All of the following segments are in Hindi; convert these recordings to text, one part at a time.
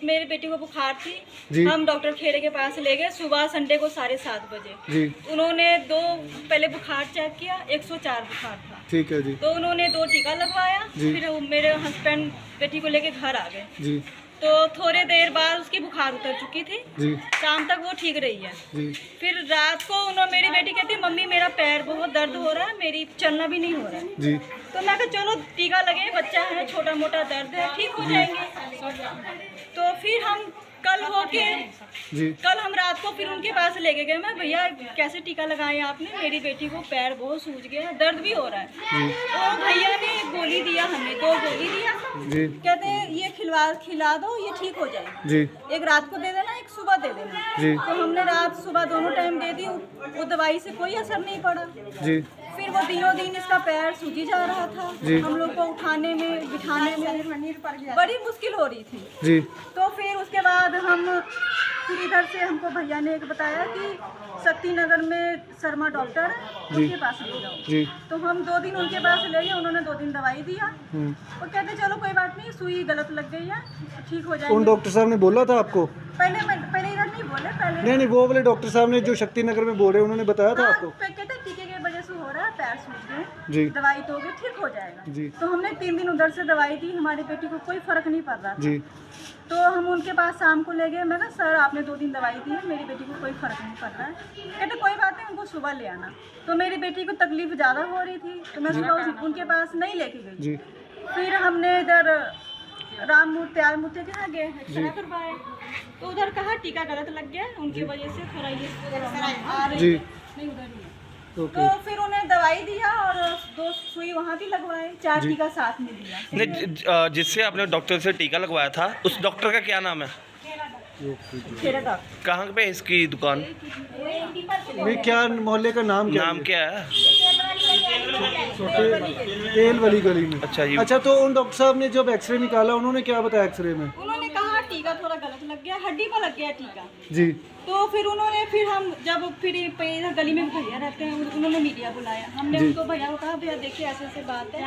मेरे बेटी को बुखार थी। हम डॉक्टर खेड़े के पास ले गए सुबह संडे को 7:30 बजे। उन्होंने पहले बुखार चेक किया, 104 बुखार था। ठीक है जी। तो उन्होंने 2 टीका लगवाया। फिर मेरे हस्बैंड बेटी को लेके घर आ गए जी। तो थोड़े देर बाद उसकी बुखार उतर चुकी थी जी। शाम तक वो ठीक रही है जी। फिर रात को मेरी बेटी कहती मम्मी मेरा पैर बहुत दर्द हो रहा है, मेरी चलना भी नहीं हो रहा है जी। तो मैं कहा चलो टीका लगे, बच्चा है, छोटा मोटा दर्द है, ठीक हो जाएंगे। तो फिर हम कल हम रात को फिर उनके पास लेके गए। मैं भैया कैसे टीका लगाए आपने, मेरी बेटी को पैर बहुत सूज गया, दर्द भी हो रहा है। तो भैया ने गोली दिया, हमें 2 गोली दिया जी। कहते हैं ये खिला दो, ये ठीक हो जाएगी जी। एक रात को दे देना, एक सुबह दे देना जी। तो हमने रात सुबह दोनों टाइम दे दी। वो दवाई से कोई असर नहीं पड़ा जी। फिर वो दिनों दिन इसका पैर सूजी जा रहा था जी। हम लोग को उठाने में बिठाने में बड़ी मुश्किल हो रही थी जी। तो फिर उसके बाद हम फिर इधर से हमको भैया ने एक बताया कि शक्ति नगर में शर्मा डॉक्टर है, उनके पास ले जाओ जी। तो हम 2 दिन उनके पास ले गए, उन्होंने 2 दिन दवाई दिया। वो कहते चलो कोई बात नहीं, सुई गलत लग गई है, ठीक हो जाएगी। उन डॉक्टर साहब ने बोला था आपको? पहले इधर नहीं बोले, पहले नहीं वो वाले डॉक्टर साहब ने जो शक्ति नगर में बोल रहे उन्होंने बताया था आपको? कहते टीके की वजह से हो रहा है, पैर सूज गए जी, दवाई दोगे ठीक हो जाएगा जी। तो हमने 3 दिन उधर से दवाई दी, हमारी बेटी को कोई फर्क नहीं पड़ रहा था जी। तो हम उनके पास शाम को ले गए। मैं कहा सर आपने 2 दिन दवाई दी है, मेरी बेटी को कोई फर्क नहीं पड़ रहा है। कहते कोई बात नहीं, उनको सुबह ले आना। तो मेरी बेटी को तकलीफ ज़्यादा हो रही थी तो मैं सुबह उनके पास नहीं लेके गई जी। फिर हमने इधर राममूर्ति के यहाँ गए, एक्सरे करवाए तो उधर कहा टीका गलत लग गया, उनकी वजह से थोड़ा ये जी। नहीं उधर ही तो फिर उन्हें दवाई दिया और 2 सुई वहाँ भी लगवाए, 4 टीका साथ में दिया। जिससे आपने डॉक्टर से टीका लगवाया था उस डॉक्टर का क्या नाम है? कहाँ पे इसकी दुकान? क्या मोहल्ले का नाम क्या है? तेल वाली गली में। अच्छा जी। अच्छा तो उन डॉक्टर साहब ने जब एक्सरे निकाला उन्होंने क्या बताया एक्सरे में? उन्होंने कहा टीका थोड़ा गलत लग गया, हड्डी पर लग गया टीका जी। तो फिर हम जब इधर गली में भैया रहते हैं, उन्होंने मीडिया बुलाया। हमने उनको भैया को कहा भैया देखिए ऐसे बात है,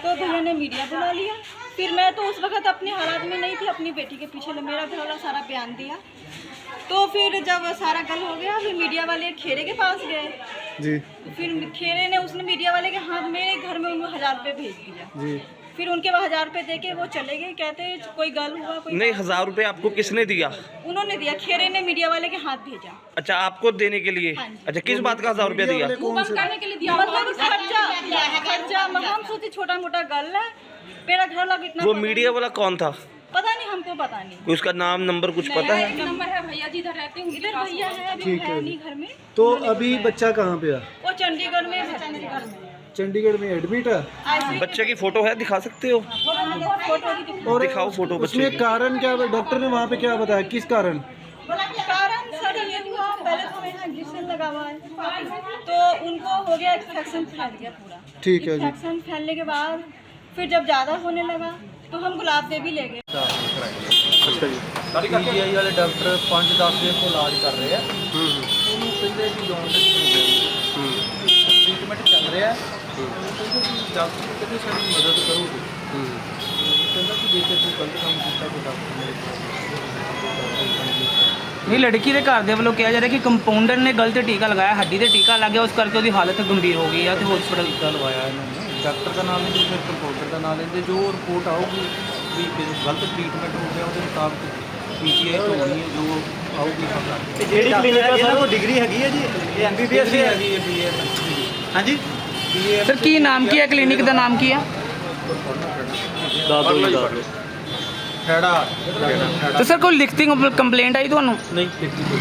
तो भैया ने मीडिया बुला लिया। फिर मैं तो उस वक्त अपने हालात में नहीं थी, अपनी बेटी के पीछे मेरा घर वाला सारा बयान दिया। तो फिर जब सारा गल हो गया फिर मीडिया वाले खेड़े के पास गए जी। फिर खेड़े ने उसने मीडिया वाले के हाथ मेरे घर में उनको 1000 रुपये भेज दिया जी। फिर उनके 1000 रुपये दे के वो चले गए, कहते कोई गल हुआ कोई नहीं। 1000 रुपये आपको किसने दिया? उन्होंने दिया, खेरे ने मीडिया वाले के हाथ भेजा। अच्छा आपको देने के लिए? हाँ। अच्छा किस बात का 1000 रुपया दिया? करने के लिए दिया, मतलब खर्चा हम सोचे छोटा मोटा गल है, मेरा घर वाला इतना। वो मीडिया वाला कौन था? पता नहीं, हमको पता नहीं। उसका नाम नंबर कुछ पता है? नंबर है भैया जी इधर रहते हैं, इधर भैया है, अभी है नहीं घर में। तो अभी बच्चा कहाँ पे है? वो चंडीगढ़ में है। चंडीगढ़ में एडमिट है। बच्चे की फोटो है, दिखा सकते हो? और दिखाओ फोटो बच्चे की। कारण क्या डॉक्टर ने वहाँ पे क्या बताया, किस कारण? सर ये हुआ, पहले तो यहाँ इंजेक्शन लगा हुआ है तो उनको हो गया इन्फेक्शन, फैल गया पूरा। ठीक है जी। इन्फेक्शन फैलने के बाद फिर जब ज़्यादा होने लगा तो हम गुलाब देवी ले गए। अच्छा जी। पीजीआई वाले डॉक्टर 5-10 दिन को इलाज कर रहे हैं। पहले भी जॉन्डिस हो गई, ट्रीटमेंट चल रहा है। डॉक्टर कहते सारी मदद करोगे, कहता कि देखिए तू गलत काम किया तो डॉक्टर नहीं। लड़की के घर ਦੇ ਵੱਲੋਂ ਕਿਹਾ ਜਾ ਰਿਹਾ ਕਿ ਕੰਪਾਊਂਡਰ ਨੇ ਗਲਤ ਟੀਕਾ ਲਗਾਇਆ, ਹੱਡੀ ਤੇ ਟੀਕਾ ਲੱਗ ਗਿਆ, ਉਸ ਕਰਕੇ ਉਹਦੀ ਹਾਲਤ ਗੰਭੀਰ ਹੋ ਗਈ ਹੈ ਤੇ ਹਸਪੀਟਲ टीका लगवाया इन्होंने। डॉक्टर का नाम नहीं, फिर कंपाउंडर का नाम लेंगे। जो रिपोर्ट आऊगी भी गलत ट्रीटमेंट हो गया उसके मुताबिक पीजीआई तो होनी है, जो आऊगी सब। ਜਿਹੜੀ ਕਲੀਨਿਕ ਹੈ ਸਰ, ਉਹ ਡਿਗਰੀ ਹੈਗੀ ਹੈ ਜੀ, ਇਹ ਐਮਬੀਬੀਐਸ ਦੀ ਹੈਗੀ ਹੈ, BA। ਹਾਂਜੀ ਸਰ ਕੀ ਨਾਮ ਕੀ ਹੈ, ਕਲੀਨਿਕ ਦਾ ਨਾਮ ਕੀ ਹੈ? ਖੈੜਾ। तो सर कोई लिखती कंप्लेंट आई ਤੁਹਾਨੂੰ? नहीं लिखती कोई।